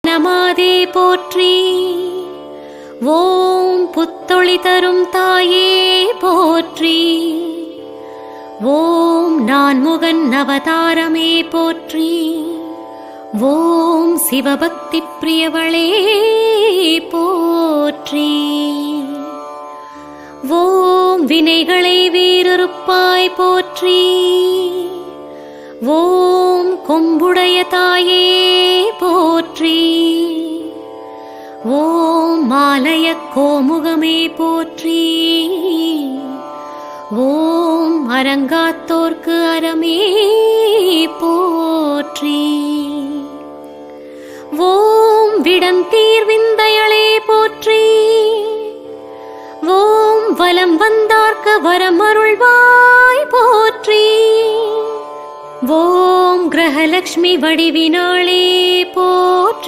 நமாதே போற்றி. ஓம் புத்தொளி தரும் தாயே போற்றி. ஓம் நான்முகன் அவதாரமே போற்றி. ஓம் சிவபக்தி பிரியவளே போற்றி. ஓம் வினைகளை வேறறுப்பாய் போற்றி. ஓம் கொம்புடைய தாயே போற்றி. ஓம் மாலய கோமுகமே போற்றி. ஓம் அரங்காத்தோர்க்கு அறமே போற்றி. ஓம் விடந்தீர் விந்தையளே போற்றி. ஓம் வலம் வந்தார்க்கு வரமருள்வாய் போற்றி. ஓம் கிரகலக்ஷ்மி வடிவினாளே போற்றி.